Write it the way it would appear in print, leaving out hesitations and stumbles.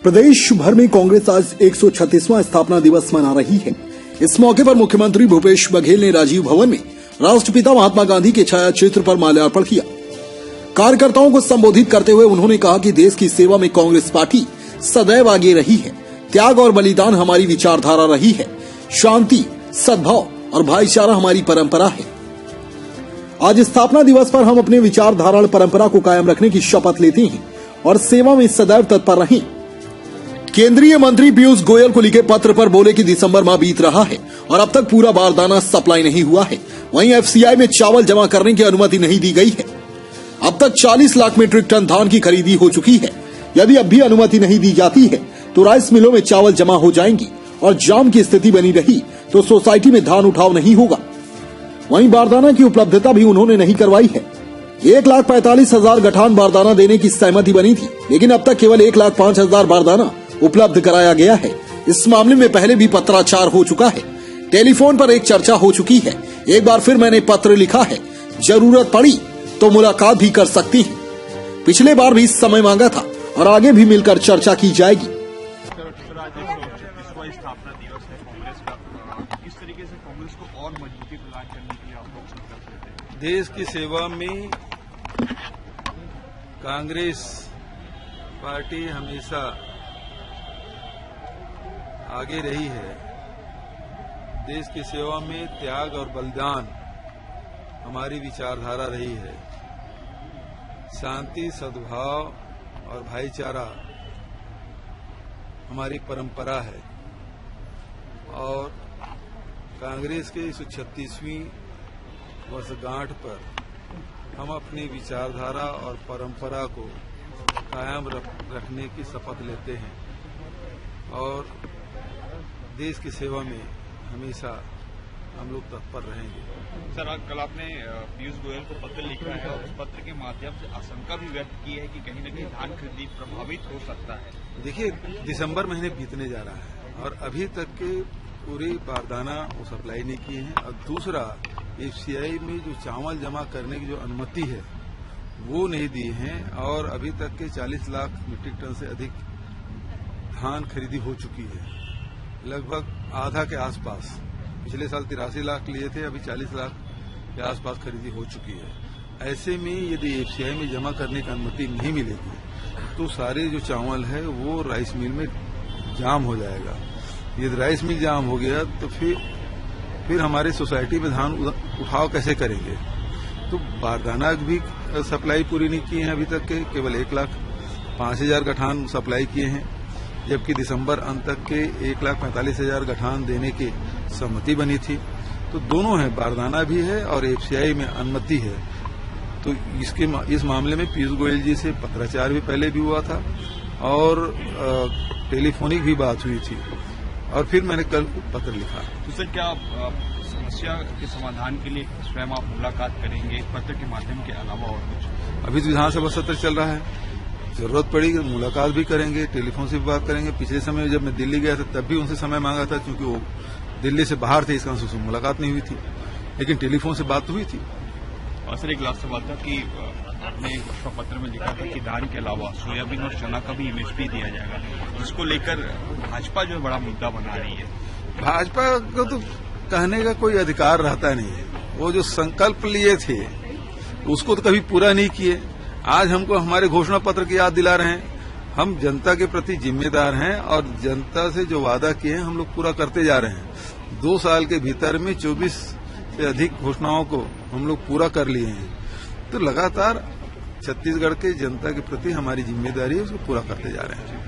प्रदेश भर में कांग्रेस आज 136वां स्थापना दिवस मना रही है। इस मौके पर मुख्यमंत्री भूपेश बघेल ने राजीव भवन में राष्ट्रपिता महात्मा गांधी के छायाचित्र पर माल्यार्पण किया। कार्यकर्ताओं को संबोधित करते हुए उन्होंने कहा कि देश की सेवा में कांग्रेस पार्टी सदैव आगे रही है। त्याग और बलिदान हमारी विचारधारा रही है। शांति, सद्भाव और भाईचारा हमारी परंपरा है। आज स्थापना दिवस पर हम अपने विचारधारा और परंपरा को कायम रखने की शपथ लेते हैं और सेवा में सदैव तत्पर रहें। केंद्रीय मंत्री पीयूष गोयल को लिखे पत्र पर बोले कि दिसंबर माह बीत रहा है और अब तक पूरा बारदाना सप्लाई नहीं हुआ है। वहीं एफसीआई में चावल जमा करने की अनुमति नहीं दी गई है। अब तक 40 लाख मीट्रिक टन धान की खरीदी हो चुकी है। यदि अब भी अनुमति नहीं दी जाती है तो राइस मिलों में चावल जमा हो जाएंगी और जाम की स्थिति बनी रही तो सोसाइटी में धान उठाव नहीं होगा। वहीं बारदाना की उपलब्धता भी उन्होंने नहीं करवाई है। 1,45,000 गठान बारदाना देने की सहमति बनी थी, लेकिन अब तक केवल 1,05,000 बारदाना उपलब्ध कराया गया है। इस मामले में पहले भी पत्राचार हो चुका है। टेलीफोन पर एक चर्चा हो चुकी है। एक बार फिर मैंने पत्र लिखा है। जरूरत पड़ी तो मुलाकात भी कर सकती हैं। पिछले बार भी समय मांगा था और आगे भी मिलकर चर्चा की जाएगी। स्थापना दिवस है कांग्रेस का, किस तरीके से कांग्रेस को और मजबूती प्रदान करने के लिए आप लोग संकल्प लेते हैं? देश की सेवा में कांग्रेस पार्टी हमेशा आगे रही है। देश की सेवा में त्याग और बलिदान हमारी विचारधारा रही है। शांति, सद्भाव और भाईचारा हमारी परंपरा है और कांग्रेस के 136वीं वर्षगांठ पर हम अपनी विचारधारा और परंपरा को कायम रखने की शपथ लेते हैं और देश की सेवा में हमेशा हम लोग तत्पर रहेंगे। सर, कल आपने पीयूष गोयल को पत्र लिखा है और उस पत्र के माध्यम से आशंका भी व्यक्त की है कि कहीं न कहीं धान खरीदी प्रभावित हो सकता है। देखिए, दिसंबर महीने बीतने जा रहा है और अभी तक के पूरी बारदाना वो सप्लाई नहीं किए हैं और दूसरा एफसीआई में जो चावल जमा करने की जो अनुमति है वो नहीं दी है और अभी तक के 40 लाख मीट्रिक टन से अधिक धान खरीदी हो चुकी है, लगभग आधा के आसपास। पिछले साल 83 लाख लिए थे, अभी 40 लाख के आसपास खरीदी हो चुकी है। ऐसे में यदि एफसीआई में जमा करने की अनुमति नहीं मिलेगी तो सारे जो चावल है वो राइस मिल में जाम हो जाएगा। यदि राइस मिल जाम हो गया तो फिर हमारे सोसाइटी में धान उठाव कैसे करेंगे? तो बारदाना भी सप्लाई पूरी नहीं की है अभी तक के, केवल 1,05,000 गठान सप्लाई किए हैं, जबकि दिसंबर अंत तक के 1,45,000 गठान देने की सहमति बनी थी। तो दोनों है, बारदाना भी है और एफसीआई में अनुमति है। तो इस मामले में पीयूष गोयल जी से पत्राचार भी पहले भी हुआ था और टेलीफोनिक भी बात हुई थी और फिर मैंने कल पत्र लिखा। तो सर, क्या समस्या के समाधान के लिए स्वयं आप मुलाकात करेंगे पत्र के माध्यम के अलावा और कुछ? अभी तो विधानसभा सत्र चल रहा है, जरूरत पड़ी तो मुलाकात भी करेंगे, टेलीफोन से भी बात करेंगे। पिछले समय में जब मैं दिल्ली गया था तब भी उनसे समय मांगा था, क्योंकि वो दिल्ली से बाहर थे, इसका उनसे मुलाकात नहीं हुई थी, लेकिन टेलीफोन से बात हुई थी। और सर, एक लास्ट सवाल था कि आपने पत्र में लिखा था कि धान के अलावा सोयाबीन और चना का भी एमएसपी दिया जाएगा, जिसको लेकर भाजपा जो बड़ा मुद्दा बना रही है। भाजपा को तो कहने का कोई अधिकार रहता नहीं है। वो जो संकल्प लिए थे उसको तो कभी पूरा नहीं किए। आज हमको हमारे घोषणा पत्र की याद दिला रहे हैं। हम जनता के प्रति जिम्मेदार हैं और जनता से जो वादा किए हैं हम लोग पूरा करते जा रहे हैं। 2 साल के भीतर में 24 से अधिक घोषणाओं को हम लोग पूरा कर लिए हैं। तो लगातार छत्तीसगढ़ के जनता के प्रति हमारी जिम्मेदारी है, उसको पूरा करते जा रहे हैं।